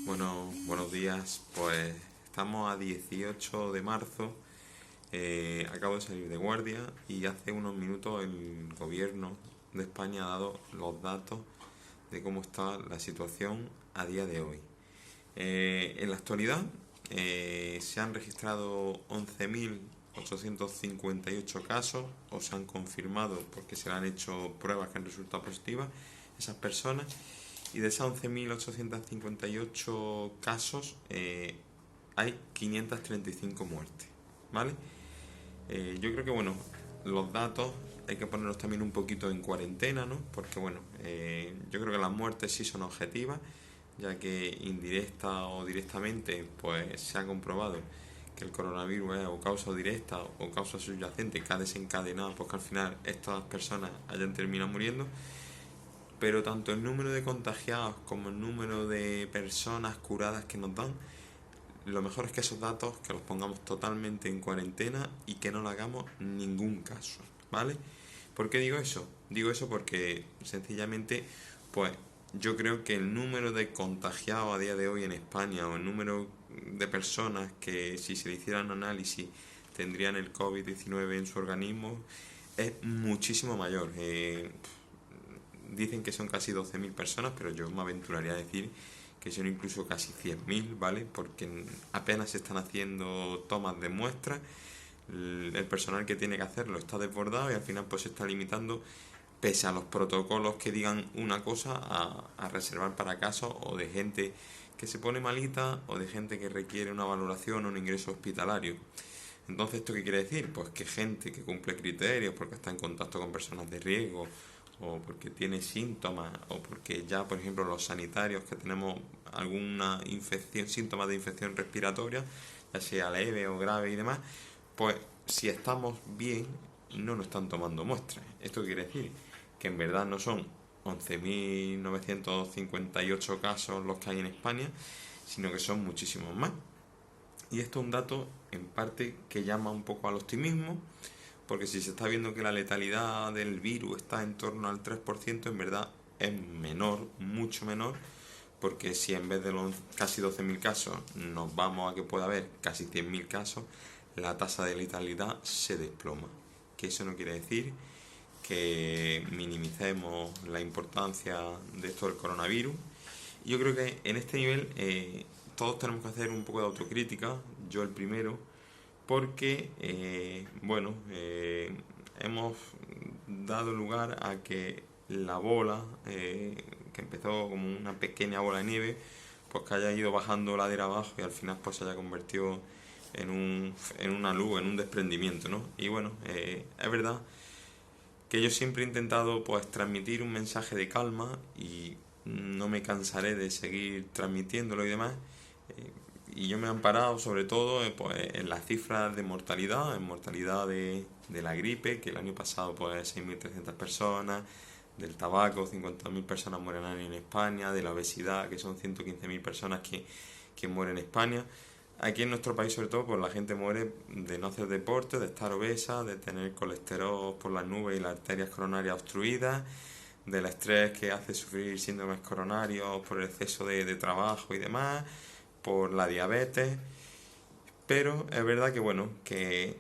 Bueno, buenos días. Pues estamos a 18 de marzo. Acabo de salir de guardia y hace unos minutos el gobierno de España ha dado los datos de cómo está la situación a día de hoy. En la actualidad se han registrado 11.858 casos o se han confirmado porque se le han hecho pruebas que han resultado positivas esas personas. Y de esas 11.858 casos hay 535 muertes, ¿vale? Yo creo que, bueno, los datos hay que ponerlos también un poquito en cuarentena, ¿no? Porque, bueno, yo creo que las muertes sí son objetivas, ya que indirecta o directamente, pues se ha comprobado que el coronavirus es o causa directa o causa subyacente que ha desencadenado, pues que al final estas personas hayan terminado muriendo. Pero tanto el número de contagiados como el número de personas curadas que nos dan, lo mejor es que esos datos que los pongamos totalmente en cuarentena y que no le hagamos ningún caso, ¿vale? ¿Por qué digo eso? Digo eso porque sencillamente, pues yo creo que el número de contagiados a día de hoy en España o el número de personas que si se le hicieran análisis tendrían el COVID-19 en su organismo es muchísimo mayor. Dicen que son casi 12.000 personas, pero yo me aventuraría a decir que son incluso casi 100.000, ¿vale? Porque apenas se están haciendo tomas de muestras, el personal que tiene que hacerlo está desbordado y al final pues se está limitando, pese a los protocolos que digan una cosa, a reservar para casos o de gente que se pone malita o de gente que requiere una valoración o un ingreso hospitalario. Entonces, ¿esto qué quiere decir? Pues que gente que cumple criterios porque está en contacto con personas de riesgo o porque tiene síntomas o porque ya, por ejemplo, los sanitarios que tenemos alguna infección, síntomas de infección respiratoria, ya sea leve o grave y demás, pues si estamos bien, no nos están tomando muestras. Esto quiere decir que en verdad no son 11.958 casos los que hay en España, sino que son muchísimos más. Y esto es un dato en parte que llama un poco al optimismo, porque si se está viendo que la letalidad del virus está en torno al 3%, en verdad es menor, mucho menor, porque si en vez de los casi 12.000 casos nos vamos a que pueda haber casi 100.000 casos, la tasa de letalidad se desploma. Que eso no quiere decir que minimicemos la importancia de esto del coronavirus. Yo creo que en este nivel todos tenemos que hacer un poco de autocrítica, yo el primero, porque, hemos dado lugar a que la bola, que empezó como una pequeña bola de nieve, pues que haya ido bajando ladera abajo y al final pues se haya convertido en una luz, en un desprendimiento, ¿no? Y bueno, es verdad que yo siempre he intentado pues transmitir un mensaje de calma y no me cansaré de seguir transmitiéndolo y demás. Eh, y yo me he amparado sobre todo pues, en las cifras de mortalidad, en mortalidad de la gripe, que el año pasado pues 6.300 personas, del tabaco, 50.000 personas mueren al año en España, de la obesidad, que son 115.000 personas que mueren en España. Aquí en nuestro país sobre todo pues la gente muere de no hacer deporte, de estar obesa, de tener colesterol por las nubes y las arterias coronarias obstruidas, del estrés que hace sufrir síndromes coronarios por el exceso de trabajo y demás, por la diabetes. Pero es verdad que bueno, que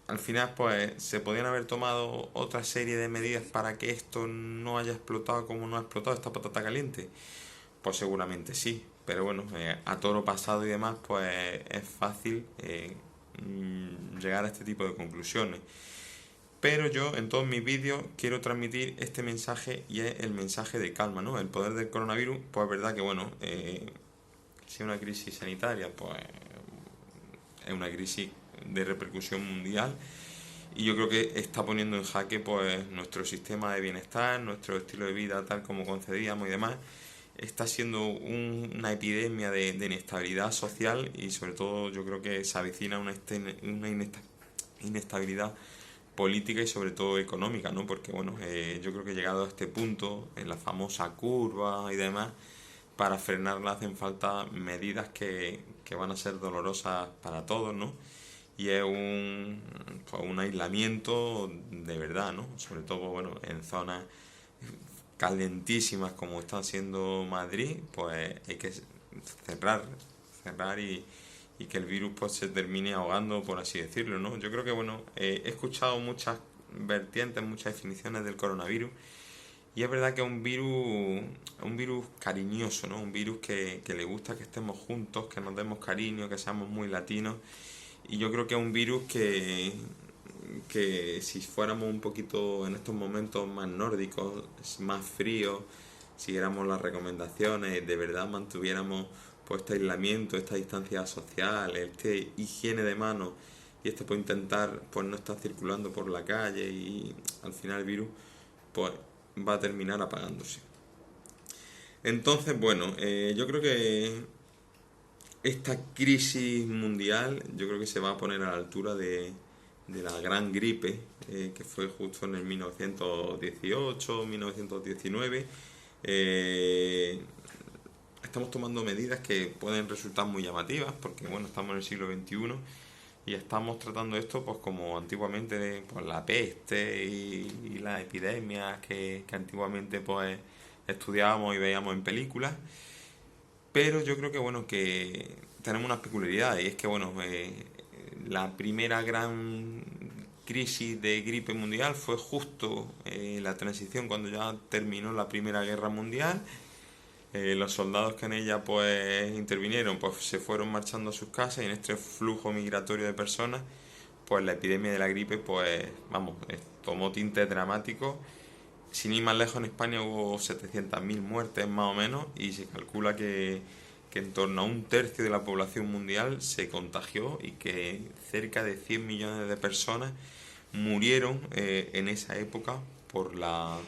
al final pues se podían haber tomado otra serie de medidas para que esto no haya explotado como no ha explotado esta patata caliente. Pues seguramente sí, pero bueno, a toro pasado y demás, pues es fácil llegar a este tipo de conclusiones. Pero yo en todos mis vídeos quiero transmitir este mensaje y es el mensaje de calma, ¿no? El poder del coronavirus, pues es verdad que bueno, si es una crisis sanitaria, pues es una crisis de repercusión mundial y yo creo que está poniendo en jaque pues nuestro sistema de bienestar, nuestro estilo de vida tal como concedíamos y demás. Está siendo una epidemia de inestabilidad social y sobre todo yo creo que se avecina una inestabilidad política y sobre todo económica, ¿no? Porque bueno, yo creo que llegado a este punto, en la famosa curva y demás, para frenarla hacen falta medidas que van a ser dolorosas para todos, ¿no? Y es pues un aislamiento de verdad, ¿no? Sobre todo, bueno, en zonas calentísimas como están siendo Madrid, pues hay que cerrar y que el virus pues se termine ahogando, por así decirlo, ¿no? Yo creo que, bueno, he escuchado muchas vertientes, muchas definiciones del coronavirus y es verdad que es un virus cariñoso, ¿no? Un virus que le gusta que estemos juntos, que nos demos cariño, que seamos muy latinos. Y yo creo que es un virus que si fuéramos un poquito en estos momentos más nórdicos, más fríos, siguiéramos las recomendaciones, de verdad mantuviéramos pues este aislamiento, esta distancia social, este higiene de manos y este pues intentar pues no estar circulando por la calle y al final el virus pues va a terminar apagándose. Entonces, bueno, yo creo que esta crisis mundial yo creo que se va a poner a la altura de la gran gripe que fue justo en el 1918, 1919. Estamos tomando medidas que pueden resultar muy llamativas porque bueno, estamos en el siglo XXI y estamos tratando esto pues como antiguamente pues la peste y las epidemias que antiguamente pues estudiábamos y veíamos en películas. Pero yo creo que bueno, que tenemos unas peculiaridades y es que bueno, la primera gran crisis de gripe mundial fue justo la transición cuando ya terminó la Primera Guerra Mundial. Los soldados que en ella pues intervinieron pues se fueron marchando a sus casas y en este flujo migratorio de personas pues la epidemia de la gripe pues vamos, tomó tintes dramáticos. Sin ir más lejos, en España hubo 700.000 muertes más o menos y se calcula que en torno a un tercio de la población mundial se contagió y que cerca de 100 millones de personas murieron en esa época por la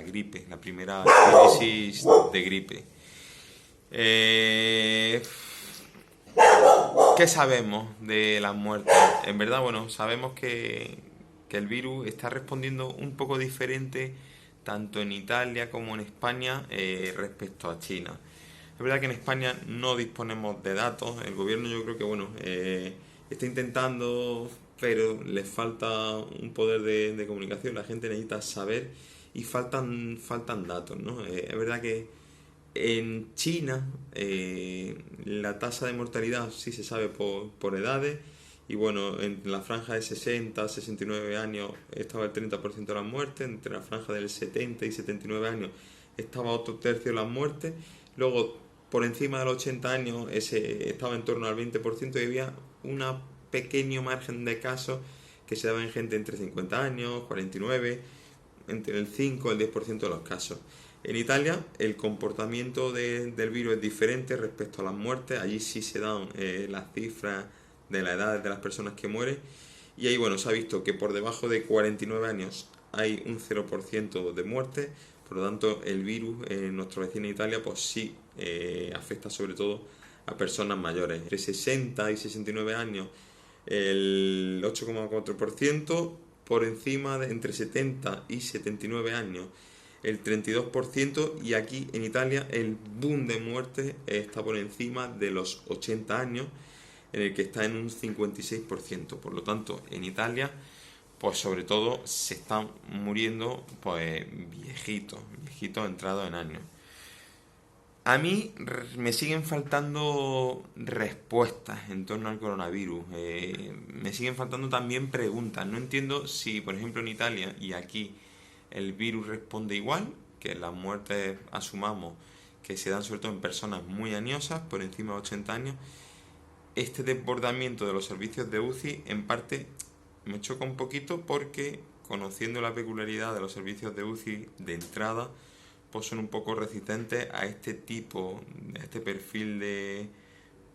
gripe, la primera crisis de gripe. ¿Qué sabemos de las muertes? En verdad, bueno, sabemos que el virus está respondiendo un poco diferente tanto en Italia como en España respecto a China. Es verdad que en España no disponemos de datos, el gobierno yo creo que bueno está intentando, pero le falta un poder de comunicación, la gente necesita saber y faltan datos, ¿no? Es verdad que en China la tasa de mortalidad sí se sabe por edades y bueno, en la franja de 60 69 años estaba el 30% de las muertes, entre la franja del 70 y 79 años estaba otro tercio de las muertes, luego por encima de los 80 años ese estaba en torno al 20% y había un pequeño margen de casos que se daba en gente entre 50 años, 49, entre el 5 y el 10% de los casos. En Italia el comportamiento del virus es diferente respecto a las muertes, allí sí se dan las cifras de la edad de las personas que mueren y ahí bueno, se ha visto que por debajo de 49 años hay un 0% de muerte, por lo tanto el virus en nuestro vecino Italia pues sí afecta sobre todo a personas mayores. Entre 60 y 69 años el 8,4%, por encima de entre 70 y 79 años el 32% y aquí en Italia el boom de muerte está por encima de los 80 años en el que está en un 56%. Por lo tanto, en Italia, pues sobre todo se están muriendo pues viejitos entrados en años. A mí me siguen faltando respuestas en torno al coronavirus. Me siguen faltando también preguntas. No entiendo si, por ejemplo, en Italia y aquí el virus responde igual, que las muertes asumamos que se dan sobre todo en personas muy añosas, por encima de 80 años. Este desbordamiento de los servicios de UCI en parte me choca un poquito porque conociendo la peculiaridad de los servicios de UCI de entrada pues son un poco resistentes a este tipo, a este perfil de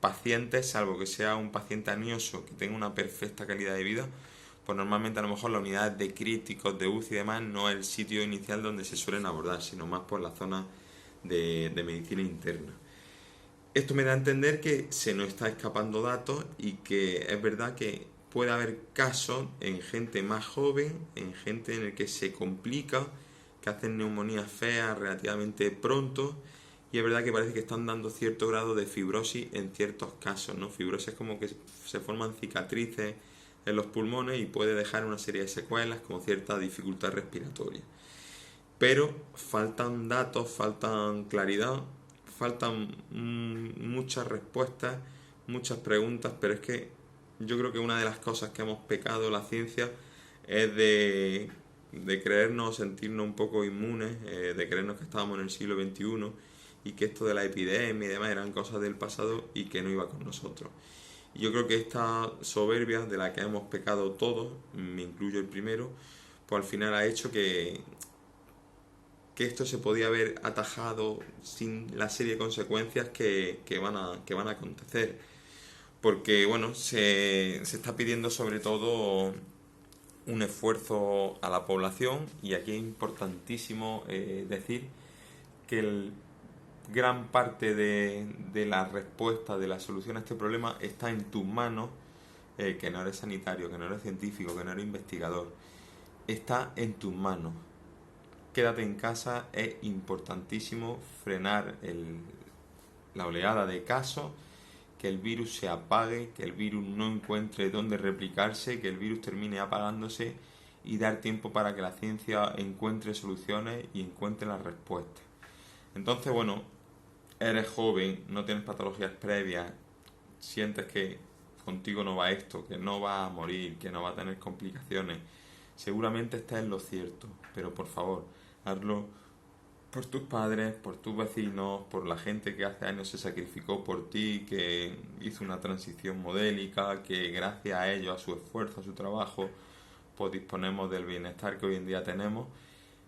pacientes, salvo que sea un paciente anioso que tenga una perfecta calidad de vida, pues normalmente a lo mejor la unidad de críticos de UCI y demás no es el sitio inicial donde se suelen abordar, sino más por la zona de medicina interna. Esto me da a entender que se nos está escapando datos y que es verdad que puede haber casos en gente más joven, en gente en el que se complica, que hacen neumonías feas relativamente pronto y es verdad que parece que están dando cierto grado de fibrosis en ciertos casos, ¿no? Fibrosis es como que se forman cicatrices en los pulmones y puede dejar una serie de secuelas como cierta dificultad respiratoria. pero faltan datos, faltan claridad, faltan muchas respuestas, muchas preguntas, pero es que yo creo que una de las cosas que hemos pecado la ciencia es de creernos, sentirnos un poco inmunes, de creernos que estábamos en el siglo XXI y que esto de la epidemia y demás eran cosas del pasado y que no iba con nosotros. Y yo creo que esta soberbia de la que hemos pecado todos, me incluyo el primero, pues al final ha hecho que esto se podía haber atajado sin la serie de consecuencias que van a acontecer. Porque, bueno, se está pidiendo sobre todo un esfuerzo a la población, y aquí es importantísimo decir que gran parte de la respuesta, de la solución a este problema está en tus manos, que no eres sanitario, que no eres científico, que no eres investigador. Está en tus manos. Quédate en casa, es importantísimo frenar la oleada de casos, que el virus se apague, que el virus no encuentre dónde replicarse, que el virus termine apagándose, y dar tiempo para que la ciencia encuentre soluciones y encuentre las respuestas. Entonces, bueno, eres joven, no tienes patologías previas, sientes que contigo no va esto, que no vas a morir, que no va a tener complicaciones, seguramente estás en lo cierto, pero por favor, hazlo por tus padres, por tus vecinos, por la gente que hace años se sacrificó por ti, que hizo una transición modélica, que gracias a ellos, a su esfuerzo, a su trabajo, pues disponemos del bienestar que hoy en día tenemos.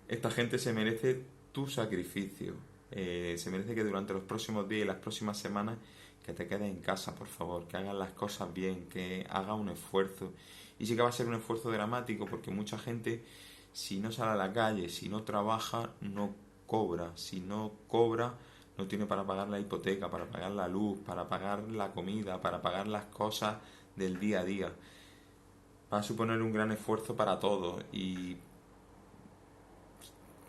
Esta gente se merece tu sacrificio, se merece que durante los próximos días y las próximas semanas que te quedes en casa, por favor, que hagas las cosas bien, que hagas un esfuerzo. Y sí que va a ser un esfuerzo dramático, porque mucha gente, si no sale a la calle, si no trabaja, no cobra. Si no cobra, no tiene para pagar la hipoteca, para pagar la luz, para pagar la comida, para pagar las cosas del día a día. Va a suponer un gran esfuerzo para todos, y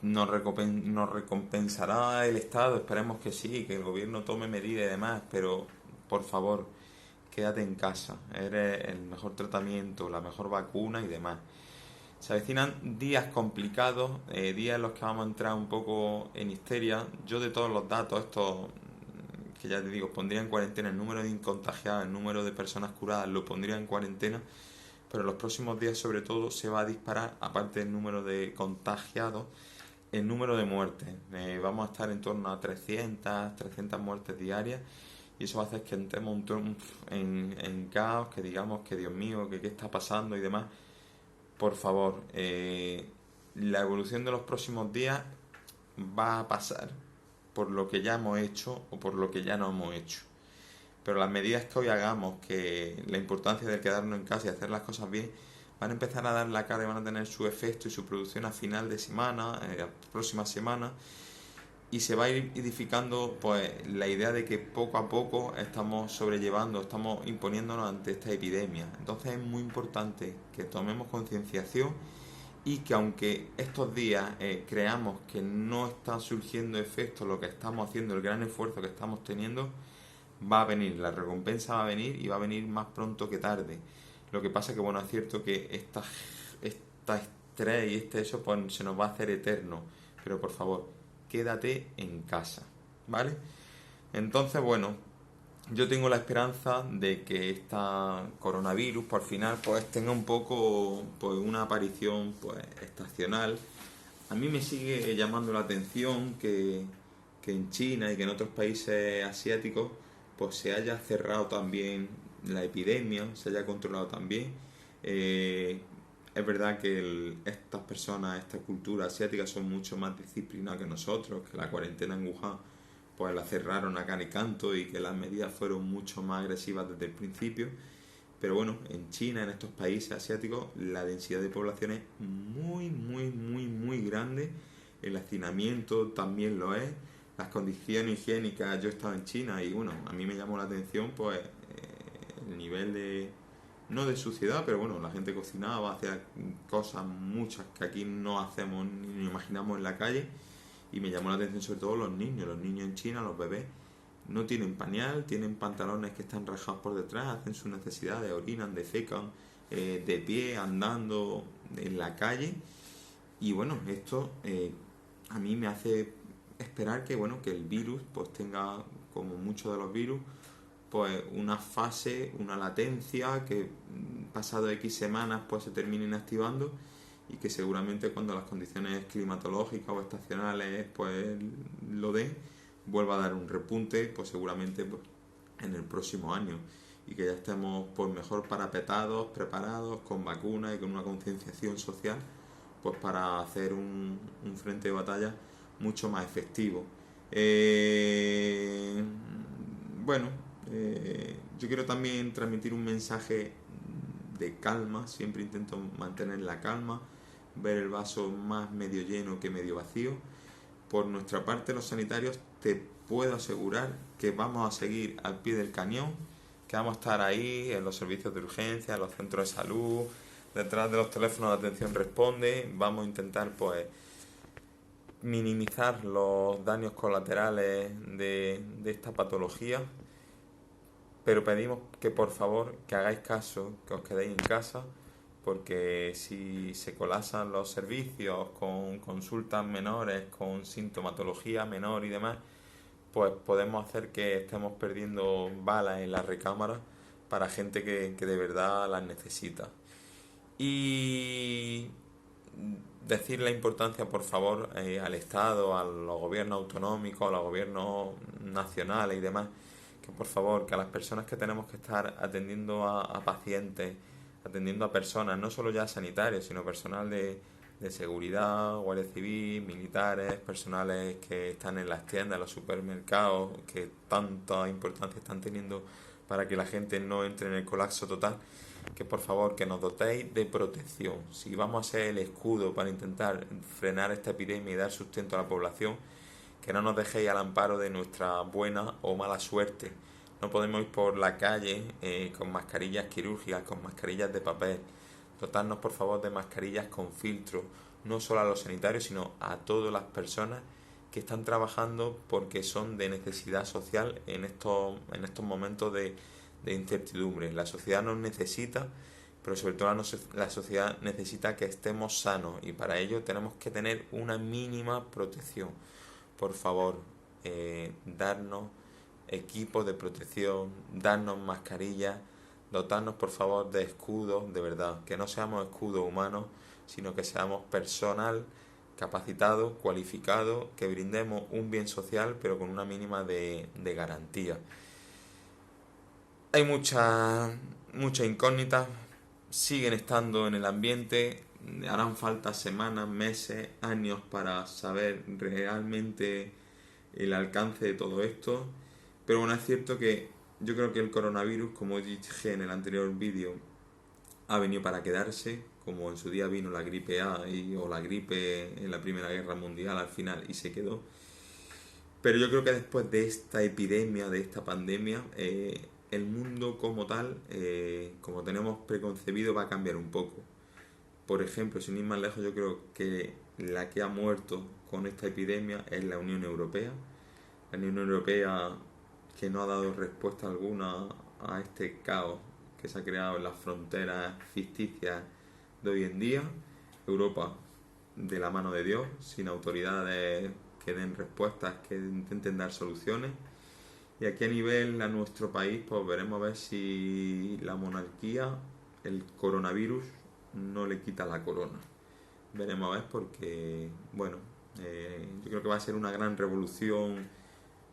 nos recompensará el Estado, esperemos que sí, que el gobierno tome medidas y demás, pero por favor, quédate en casa, eres el mejor tratamiento, la mejor vacuna y demás. Se avecinan días complicados, días en los que vamos a entrar un poco en histeria. Yo, de todos los datos estos, que ya te digo, pondría en cuarentena el número de contagiados, el número de personas curadas, lo pondría en cuarentena, pero en los próximos días sobre todo se va a disparar, aparte del número de contagiados, el número de muertes. Vamos a estar en torno a 300 muertes diarias, y eso va a hacer que entremos en caos, que digamos que Dios mío, que qué está pasando y demás. Por favor, la evolución de los próximos días va a pasar por lo que ya hemos hecho o por lo que ya no hemos hecho. Pero las medidas que hoy hagamos, que la importancia de quedarnos en casa y hacer las cosas bien, van a empezar a dar la cara y van a tener su efecto y su producción a final de semana, próxima semana, y se va a ir edificando pues la idea de que poco a poco estamos sobrellevando, estamos imponiéndonos ante esta epidemia. Entonces es muy importante que tomemos concienciación, y que aunque estos días creamos que no está surgiendo efecto lo que estamos haciendo, el gran esfuerzo que estamos teniendo, va a venir, la recompensa va a venir, y va a venir más pronto que tarde. Lo que pasa es que, bueno, es cierto que esta estrés y eso pues se nos va a hacer eterno, pero por favor, quédate en casa, ¿vale? Entonces, bueno, yo tengo la esperanza de que esta coronavirus por final pues tenga un poco pues una aparición pues estacional. A mí me sigue llamando la atención que en China y que en otros países asiáticos pues se haya cerrado también la epidemia, se haya controlado también. Es verdad que estas personas, esta cultura asiática son mucho más disciplinadas que nosotros, que la cuarentena en Wuhan pues la cerraron a cara y canto, y que las medidas fueron mucho más agresivas desde el principio. Pero bueno, en China, en estos países asiáticos, la densidad de población es muy grande. El hacinamiento también lo es. Las condiciones higiénicas, yo he estado en China y bueno, a mí me llamó la atención pues el nivel de, no de suciedad, pero bueno, la gente cocinaba, hacía cosas muchas que aquí no hacemos ni imaginamos en la calle. Y me llamó la atención sobre todo los niños en China, los bebés, no tienen pañal, tienen pantalones que están rajados por detrás, hacen sus necesidades, orinan, defecan, de pie, andando en la calle. Y bueno, esto a mí me hace esperar que, bueno, que el virus pues tenga, como muchos de los virus, pues una fase, una latencia que pasado X semanas pues se termine inactivando, y que seguramente cuando las condiciones climatológicas o estacionales pues lo den, vuelva a dar un repunte, pues seguramente pues, en el próximo año, y que ya estemos pues mejor parapetados, preparados, con vacunas y con una concienciación social pues para hacer un frente de batalla mucho más efectivo. Eh, bueno, yo quiero también transmitir un mensaje de calma, siempre intento mantener la calma, ver el vaso más medio lleno que medio vacío. Por nuestra parte, los sanitarios, te puedo asegurar que vamos a seguir al pie del cañón, que vamos a estar ahí en los servicios de urgencia, en los centros de salud, detrás de los teléfonos de atención responde. Vamos a intentar pues minimizar los daños colaterales de esta patología, pero pedimos que por favor que hagáis caso, que os quedéis en casa, porque si se colapsan los servicios con consultas menores, con sintomatología menor y demás, pues podemos hacer que estemos perdiendo balas en la recámara para gente que de verdad las necesita. Y decir la importancia, por favor, al Estado, a los gobiernos autonómicos, a los gobiernos nacionales y demás, que por favor, que a las personas que tenemos que estar atendiendo a pacientes, atendiendo a personas, no solo ya sanitarios, sino personal de seguridad, guardia civil, militares, personales que están en las tiendas, en los supermercados, que tanta importancia están teniendo para que la gente no entre en el colapso total, que por favor que nos dotéis de protección. Si vamos a ser el escudo para intentar frenar esta epidemia y dar sustento a la población, que no nos dejéis al amparo de nuestra buena o mala suerte. No podemos ir por la calle con mascarillas quirúrgicas, con mascarillas de papel. Dotarnos por favor de mascarillas con filtro, no solo a los sanitarios, sino a todas las personas que están trabajando porque son de necesidad social en estos momentos de incertidumbre. La sociedad nos necesita, pero sobre todo la sociedad necesita que estemos sanos, y para ello tenemos que tener una mínima protección. Por favor, darnos equipos de protección, darnos mascarillas, dotarnos por favor de escudos, de verdad, que no seamos escudos humanos, sino que seamos personal capacitado, cualificado, que brindemos un bien social pero con una mínima de garantía. Hay muchas incógnitas, siguen estando en el ambiente, harán falta semanas, meses, años para saber realmente el alcance de todo esto, pero bueno, es cierto que yo creo que el coronavirus, como dije en el anterior vídeo, ha venido para quedarse, como en su día vino la gripe A o la gripe en la Primera Guerra Mundial al final y se quedó. Pero yo creo que después de esta epidemia, de esta pandemia, el mundo como tal, como tenemos preconcebido, va a cambiar un poco. Por ejemplo, sin ir más lejos, yo creo que la que ha muerto con esta epidemia es la Unión Europea. La Unión Europea, que no ha dado respuesta alguna a este caos que se ha creado en las fronteras ficticias de hoy en día. Europa, de la mano de Dios, sin autoridades que den respuestas, que intenten dar soluciones. Y aquí a nuestro país, pues veremos a ver si la monarquía, el coronavirus, no le quita la corona. Veremos a ver, porque, bueno, yo creo que va a ser una gran revolución,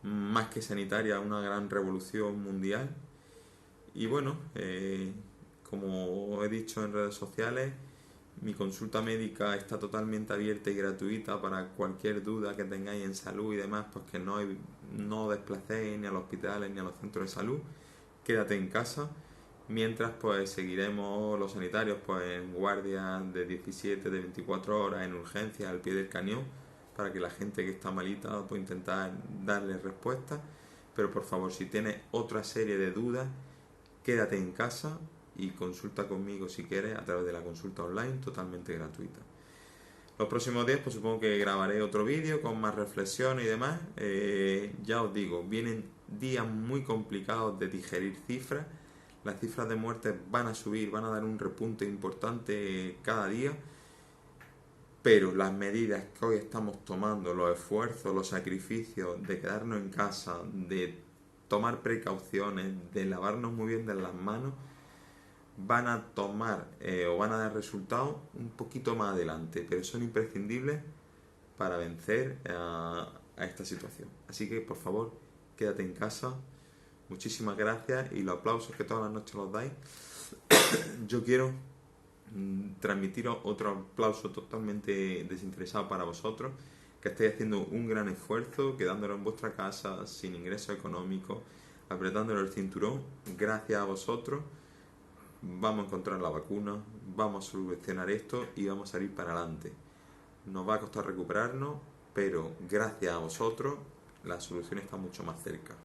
más que sanitaria, una gran revolución mundial. Y bueno, como he dicho en redes sociales, mi consulta médica está totalmente abierta y gratuita para cualquier duda que tengáis en salud y demás, pues que no desplacéis ni a los hospitales ni a los centros de salud. Quédate en casa, mientras pues seguiremos los sanitarios pues en guardias de 17, de 24 horas, en urgencias, al pie del cañón, para que la gente que está malita pues intentar darle respuesta. Pero por favor, si tienes otra serie de dudas, quédate en casa y consulta conmigo si quieres a través de la consulta online, totalmente gratuita. Los próximos días pues supongo que grabaré otro vídeo con más reflexiones y demás. Ya os digo, vienen días muy complicados de digerir cifras. Las cifras de muertes van a subir, van a dar un repunte importante cada día. Pero las medidas que hoy estamos tomando, los esfuerzos, los sacrificios de quedarnos en casa, de tomar precauciones, de lavarnos muy bien de las manos, van a tomar o van a dar resultados un poquito más adelante, pero son imprescindibles para vencer a esta situación. Así que, por favor, quédate en casa. Muchísimas gracias y los aplausos que todas las noches los dais. Yo quiero transmitiros otro aplauso totalmente desinteresado para vosotros, que estáis haciendo un gran esfuerzo, quedándolo en vuestra casa, sin ingresos económicos, apretándolo el cinturón. Gracias a vosotros vamos a encontrar la vacuna, vamos a solucionar esto y vamos a salir para adelante. Nos va a costar recuperarnos, pero gracias a vosotros la solución está mucho más cerca.